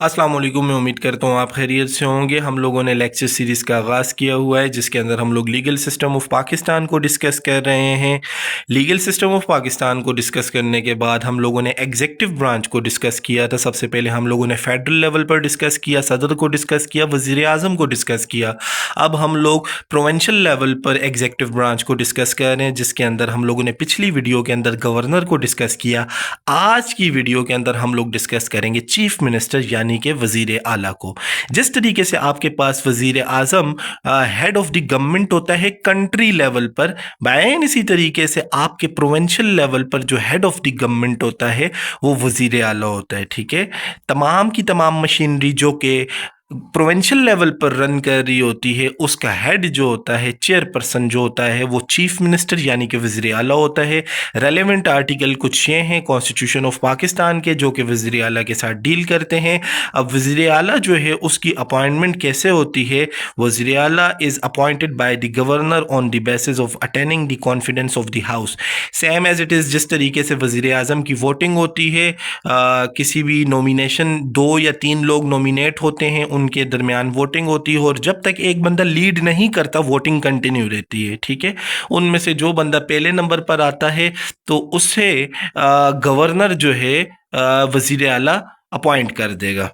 अस्सलाम वालेकुम। मैं उम्मीद करता हूँ आप खैरियत से होंगे। हम लोगों ने लेक्चर सीरीज़ का आगाज़ किया हुआ है जिसके अंदर हम लोग लीगल सिस्टम ऑफ पाकिस्तान को डिस्कस कर रहे हैं। लीगल सिस्टम ऑफ पाकिस्तान को डिस्कस करने के बाद हम लोगों ने एग्जेक्टिव ब्रांच को डिस्कस किया था। सबसे पहले हम लोगों ने फेडरल लेवल पर डिस्कस किया, सदर को डिस्कस किया, वज़ीर आज़म को डिस्कस किया। अब हम लोग प्रोविंशियल लेवल पर एग्जेक्टिव ब्रांच को डिस्कस कर रहे हैं जिसके अंदर हम लोगों ने पिछली वीडियो के अंदर गवर्नर को डिस्कस किया। आज की वीडियो के अंदर हम लोग डिस्कस करेंगे चीफ मिनिस्टर यानी कि वजीर आला को। जिस तरीके से आपके पास वजीर आजम हेड ऑफ द गवर्नमेंट होता है कंट्री लेवल पर, बैन इसी तरीके से आपके प्रोविंशियल लेवल पर जो हेड ऑफ द गवर्नमेंट होता है वो वजीर आला होता है। ठीक है, तमाम की तमाम मशीनरी जो कि प्रोविंशियल लेवल पर रन कर रही होती है उसका हेड जो होता है, चेयरपर्सन जो होता है, वो चीफ मिनिस्टर यानी कि वज़ीर आला होता है। रेलेवेंट आर्टिकल कुछ ये हैं कॉन्स्टिट्यूशन ऑफ पाकिस्तान के जो कि वज़ीर आला के साथ डील करते हैं। अब वज़ीर आला जो है उसकी अपॉइंटमेंट कैसे होती है? वज़ीर आला is appointed by the governor on the basis of attaining the confidence of the house. Same as it is जिस तरीके से वज़ीर आज़म की वोटिंग होती है, किसी भी नॉमिनेशन 2 या 3 लोग नॉमिनेट होते हैं, उनके दरमियान वोटिंग होती है और जब तक एक बंदा लीड नहीं करता वोटिंग कंटिन्यू रहती है। ठीक है, उनमें से जो बंदा पहले नंबर पर आता है तो उससे गवर्नर जो है वजीर आला अपॉइंट कर देगा।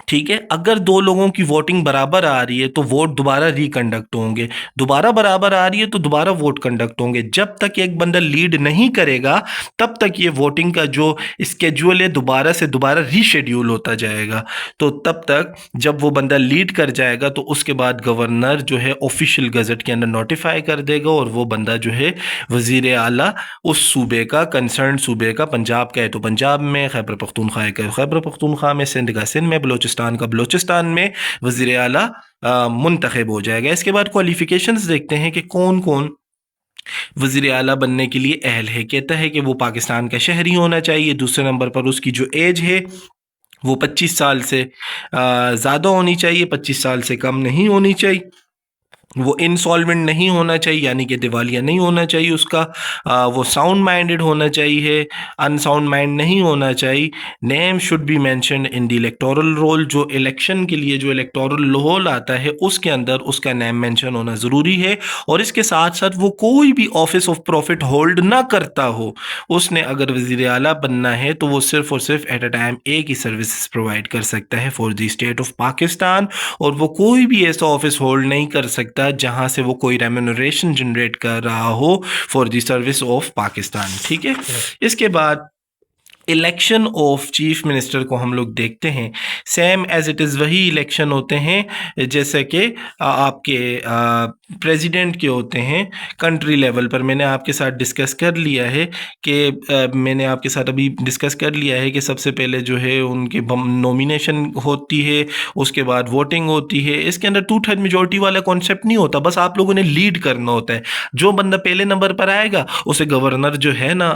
ठीक है, अगर 2 लोगों की वोटिंग बराबर आ रही है तो वोट दोबारा रिकंडक्ट होंगे, दोबारा बराबर आ रही है तो दोबारा वोट कंडक्ट होंगे। जब तक एक बंदा लीड नहीं करेगा तब तक ये वोटिंग का जो स्केड्यूल है दोबारा से दोबारा रीशेड्यूल होता जाएगा। तो तब तक जब वो बंदा लीड कर जाएगा तो उसके बाद गवर्नर जो है ऑफिशियल गजट के अंदर नोटिफाई कर देगा और वो बंदा जो है वजीर आला उस सूबे का, कंसर्न सूबे का, पंजाब का है तो पंजाब में, खैबर पख्तूनख्वा है तो खैबर पख्तूनख्वा में, सिंध का सिंध में, बलोचिस्तान का बलोचिस्तान में वज़ीर आला मुंतखब हो जाएगा। इसके बाद क्वालिफिकेशंस देखते हैं कि कौन कौन वज़ीर आला बनने के लिए अहल है। कहता है कि वो पाकिस्तान का शहरी होना चाहिए। दूसरे नंबर पर उसकी जो एज है वो 25 साल से ज़्यादा होनी चाहिए, 25 साल से कम नहीं होनी चाहिए। वो इंसॉल्वेंट नहीं होना चाहिए यानी कि दिवालिया नहीं होना चाहिए उसका। वो साउंड माइंडेड होना चाहिए, अनसाउंड माइंड नहीं होना चाहिए। Name should be mentioned in the electoral roll. जो इलेक्शन के लिए जो इलेक्टोरल रोल आता है उसके अंदर उसका नेम मेंशन होना ज़रूरी है। और इसके साथ साथ वो कोई भी ऑफिस ऑफ प्रॉफिट होल्ड ना करता हो। उसने अगर वज़ीर आला बनना है तो वो सिर्फ और सिर्फ एट अ टाइम एक ही सर्विसेज प्रोवाइड कर सकता है for the state of Pakistan, और वो कोई भी ऐसा ऑफिस होल्ड नहीं कर सकता जहां से वो कोई रेम्यूनरेशन जनरेट कर रहा हो for the service of Pakistan. ठीक है, इसके बाद इलेक्शन ऑफ चीफ मिनिस्टर को हम लोग देखते हैं। सेम एज इट इज़ वही इलेक्शन होते हैं जैसे कि आपके प्रेसिडेंट के होते हैं कंट्री लेवल पर। मैंने आपके साथ डिस्कस कर लिया है कि मैंने आपके साथ अभी डिस्कस कर लिया है कि सबसे पहले जो है उनकी नॉमिनेशन होती है, उसके बाद वोटिंग होती है। इसके अंदर 2/3 मेजोरिटी वाला कॉन्सेप्ट नहीं होता, बस आप लोगों ने लीड करना होता है। जो बंदा पहले नंबर पर आएगा उसे गवर्नर जो है ना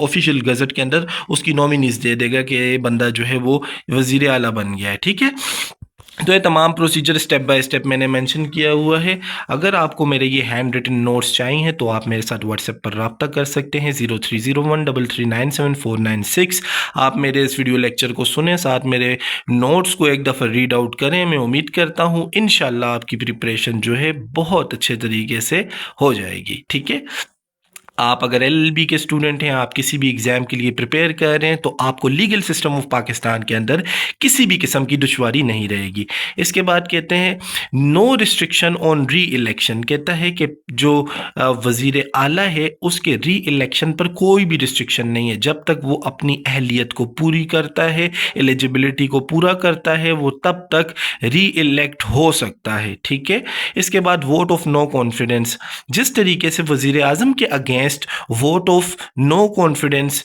ऑफिशियल गजट के अंदर उसकी नॉमिनीज दे देगा कि ये बंदा जो है वो वजीर आला बन गया है। ठीक है, तो ये तमाम प्रोसीजर स्टेप बाय स्टेप मैंने मेंशन किया हुआ है। अगर आपको मेरे ये हैंड रिटन नोट्स चाहिए तो आप मेरे साथ व्हाट्सएप पर रब्ता कर सकते हैं 030133974996। आप मेरे इस वीडियो लेक्चर को सुने, साथ मेरे नोट्स को एक दफ़ा रीड आउट करें। मैं उम्मीद करता हूँ इंशाल्लाह आपकी प्रिपरेशन जो है बहुत अच्छे तरीके से हो जाएगी। ठीक है, आप अगर एलएलबी के स्टूडेंट हैं, आप किसी भी एग्ज़ाम के लिए प्रिपेयर कर रहे हैं तो आपको लीगल सिस्टम ऑफ पाकिस्तान के अंदर किसी भी किस्म की दुश्वारी नहीं रहेगी। इसके बाद कहते हैं no restriction on reelection. कहता है कि जो वज़ीर आला है उसके री इलेक्शन पर कोई भी रिस्ट्रिक्शन नहीं है। जब तक वो अपनी अहलियत को पूरी करता है, एलिजिबिलिटी को पूरा करता है, वो तब तक री इलेक्ट हो सकता है। ठीक है, इसके बाद वोट ऑफ नो कॉन्फिडेंस। जिस तरीके से वज़ीर आज़म के against vote of no confidence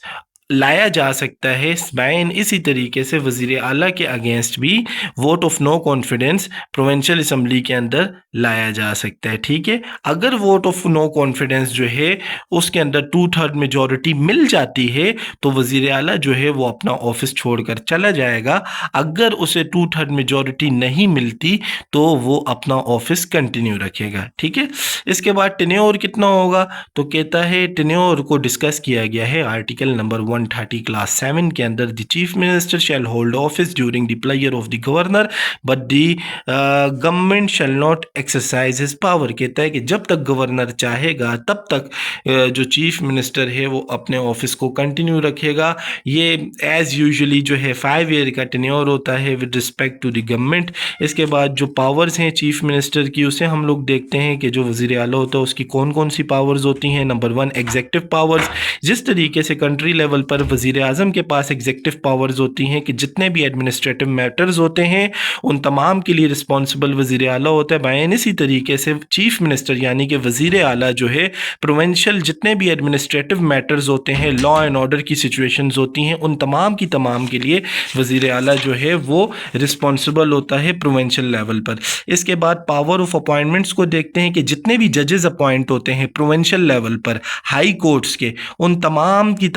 लाया जा सकता है, बैन इसी तरीके से वज़ीर आला के अगेंस्ट भी vote of no confidence provincial assembly के अंदर लाया जा सकता है। ठीक है, अगर वोट ऑफ नो कॉन्फिडेंस जो है उसके अंदर 2/3 मेजॉरिटी मिल जाती है तो वज़ीर आला जो है वो अपना ऑफिस छोड़कर चला जाएगा। अगर उसे 2/3 मेजॉरिटी नहीं मिलती तो वो अपना ऑफिस कंटिन्यू रखेगा। ठीक है, इसके बाद टेन्योर कितना होगा तो कहता है टेन्योर को डिस्कस किया गया है आर्टिकल नंबर 130 क्लास 7 के अंदर the chief minister shall hold office during the player of the governor but the government shall not exercise his power. कहता है कि जब तक गवर्नर चाहेगा तब तक जो चीफ मिनिस्टर है वो अपने ऑफिस को कंटिन्यू रखेगा। ये एज यूजुअली जो है 5 ईयर का टेन्योर होता है with respect to the government. इसके बाद जो पावर्स हैं चीफ मिनिस्टर की उसे हम लोग देखते हैं कि जो वज़ीर आला होता है उसकी कौन कौन सी पावर्स होती हैं। Number 1 executive powers. जिस तरीके से कंट्री लेवल पर वज़ीर आज़म के पास एग्जेक्टिव पावर्स होती हैं कि जितने भी एडमिनिस्ट्रेटिव मैटर्स होते हैं उन तमाम के लिए रिस्पॉन्सिबल वज़ीर आला होता है। बायन इसी तरीके से चीफ मिनिस्टर यानी कि वज़ीर आला जो है प्रोविंशियल जितने भी एडमिनिस्ट्रेटिव मैटर्स होते हैं, लॉ एंड ऑर्डर की सिचुएशंस होती हैं, उन तमाम की तमाम के लिए वज़ीर आला जो है वो रिस्पॉन्सिबल होता है प्रोविंशियल लेवल पर। इसके बाद पावर ऑफ अपॉइंटमेंट्स को देखते हैं कि जितने भी जजेस अपॉइंट होते हैं प्रोविंशियल लेवल पर हाई कोर्ट्स के, उन तमाम की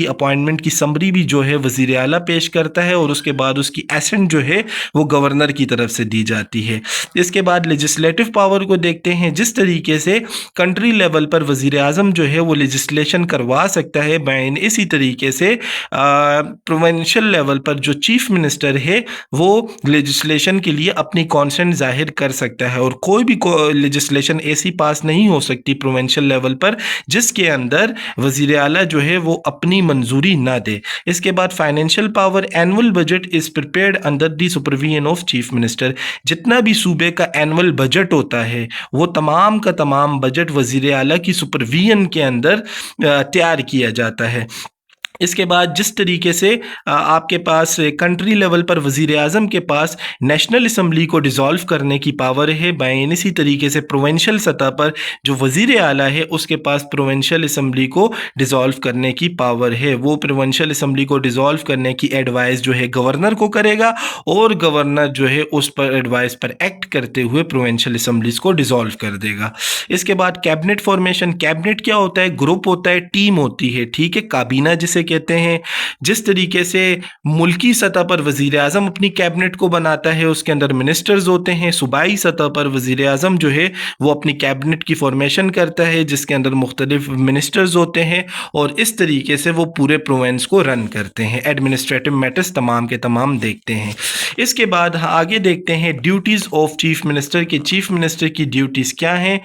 अपॉइंटमेंट की समरी भी जो है वज़ीर आला पेश करता है और उसके बाद उसकी एसेंट जो है वो गवर्नर की तरफ से दी जाती है। इसके बाद लेजिस्लेटिव पावर को देखते हैं। जिस तरीके से कंट्री लेवल पर वज़ीर आज़म जो है वो लेजिस्लेशन करवा सकता है, बैन इसी तरीके से प्रोविंशियल लेवल पर जो चीफ मिनिस्टर है वो लेजिस्लेशन के लिए अपनी कॉन्सेंट जाहिर कर सकता है और कोई भी लेजिस्लेशन ऐसी पास नहीं हो सकती प्रोविंशियल लेवल पर जिसके अंदर वज़ीर आला जो है वो अपनी मंजूरी ना दे। इसके बाद financial power. Annual budget is prepared under the supervision of chief minister. जितना भी सूबे का एनुअल बजट होता है वो तमाम का तमाम बजट वज़ीर आला की सुपरविजन के अंदर तैयार किया जाता है। इसके बाद जिस तरीके से आपके पास कंट्री लेवल पर वज़ीर आज़म के पास नेशनल असम्बली को डिज़ोल्व करने की पावर है, बैन इसी तरीके से प्रोविंशियल सतह पर जो वज़ीर आला है उसके पास प्रोविंशियल असम्बली को डिज़ोल्व करने की पावर है। वो प्रोविंशियल असम्बली को डिज़ोल्व करने की एडवाइस जो है गवर्नर को करेगा और गवर्नर जो है उस पर एडवाइस पर एक्ट करते हुए प्रोविंशियल असम्बलीज़ को डिज़ोल्व कर देगा। इसके बाद कैबिनेट फॉर्मेशन। कैबिनेट क्या होता है? ग्रुप होता है, टीम होती है, ठीक है, काबीना जिसे कहते हैं। जिस तरीके से मुल्की सतह पर वज़ीर आज़म अपनी कैबिनेट को बनाता है उसके अंदर मिनिस्टर्स होते हैं, सूबाई सतह पर वज़ीर आज़म जो है वो अपनी कैबिनेट की फॉर्मेशन करता है जिसके अंदर मुख्तलिफ मिनिस्टर्स होते हैं और इस तरीके से वो पूरे प्रोविंस को रन करते हैं। एडमिनिस्ट्रेटिव मैटर्स तमाम के तमाम देखते हैं। इसके बाद आगे देखते हैं ड्यूटीज़ ऑफ चीफ मिनिस्टर के। चीफ मिनिस्टर की ड्यूटीज़ क्या हैं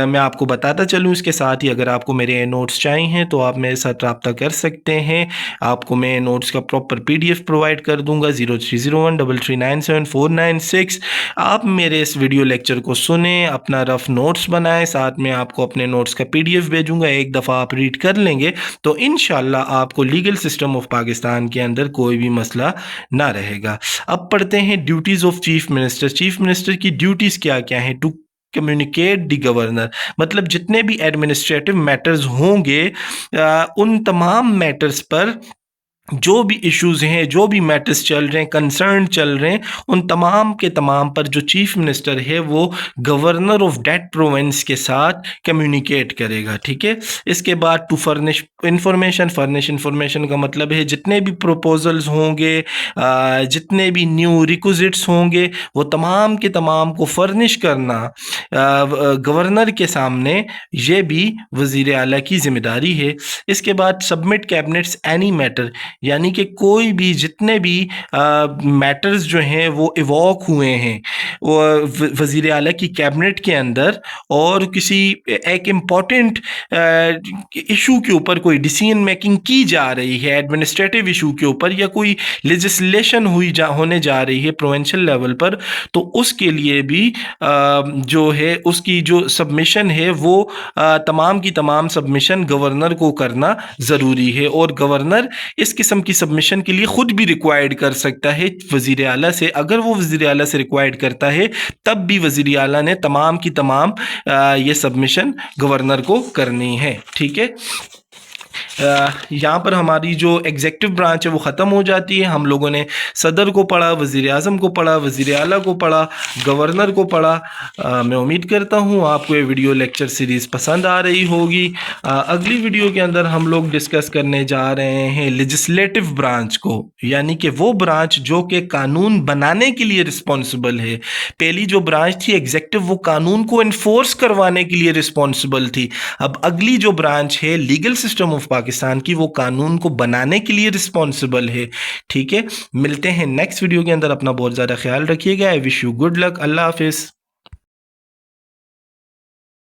मैं आपको बताता चलूँ। इसके साथ ही अगर आपको मेरे नोट्स चाहिए तो आप मेरे साथ रब्ता कर सकते हैं। आपको मैं नोट्स का प्रॉपर PDF प्रोवाइड कर दूंगा 030133974996। आप मेरे इस वीडियो लेक्चर को सुने, अपना रफ नोट्स बनाएं, साथ में आपको अपने नोट्स का PDF भेजूंगा। एक दफ़ा आप रीड कर लेंगे तो इंशाल्लाह आपको लीगल सिस्टम ऑफ पाकिस्तान के अंदर कोई भी मसला ना रहेगा। अब पढ़ते हैं duties of chief minister. Chief minister की ड्यूटीज़ क्या क्या हैं? टू कम्युनिकेट द गवर्नर, मतलब जितने भी एडमिनिस्ट्रेटिव मैटर्स होंगे उन तमाम मैटर्स पर जो भी इश्यूज़ हैं, जो भी मैटर्स चल रहे हैं, कंसर्न चल रहे हैं, उन तमाम के तमाम पर जो चीफ मिनिस्टर है वो गवर्नर ऑफ डेट प्रोविंस के साथ कम्युनिकेट करेगा, ठीक है। इसके बाद to furnish information. Furnish information का मतलब है जितने भी प्रपोजल्स होंगे, जितने भी न्यू रिक्विजिट्स होंगे वो तमाम के तमाम को फर्निश करना गवर्नर के सामने, ये भी वज़ीर आला की ज़िम्मेदारी है। इसके बाद सबमिट कैबिनेट्स एनी मैटर, यानी कि कोई भी जितने भी मैटर्स जो हैं वो इवॉक हुए हैं वज़ीर आला की कैबिनेट के अंदर और किसी एक इम्पॉर्टेंट इशू के ऊपर कोई डिसीजन मेकिंग की जा रही है, एडमिनिस्ट्रेटिव इशू के ऊपर, या कोई लेजिस्लेशन होने जा रही है प्रोविंशियल लेवल पर, तो उसके लिए भी जो है उसकी जो सबमिशन है वो तमाम की तमाम सबमिशन गवर्नर को करना ज़रूरी है और गवर्नर इस किस्म की सबमिशन के लिए ख़ुद भी रिक्वायर्ड कर सकता है वज़ीर आला से। अगर वो वज़ीर आला से रिक्वायर्ड करता है तब भी वज़ीर आला ने तमाम की तमाम ये सबमिशन गवर्नर को करनी है, ठीक है। यहाँ पर हमारी जो एग्जेक्टिव ब्रांच है वो ख़त्म हो जाती है। हम लोगों ने सदर को पढ़ा, वज़ीर आज़म को पढ़ा, वज़ीर आला को पढ़ा, गवर्नर को पढ़ा। मैं उम्मीद करता हूँ आपको ये वीडियो लेक्चर सीरीज़ पसंद आ रही होगी। अगली वीडियो के अंदर हम लोग डिस्कस करने जा रहे हैं लेजिस्लेटिव ब्रांच को, यानी कि वो ब्रांच जो कि कानून बनाने के लिए रिस्पॉन्सिबल है। पहली जो ब्रांच थी एग्जेक्टिव, वो कानून को इन्फोर्स करवाने के लिए रिस्पॉन्सिबल थी। अब अगली जो ब्रांच है legal system of of Pakistan کی، وہ قانون کو بنانے کے لیے رسپانسبل ہے. ٹھیک ہے، ملتے ہیں نیکسٹ ویڈیو کے اندر. اپنا بہت زیادہ خیال رکھیے گا. آئی وش یو گڈ لک. اللہ حافظ.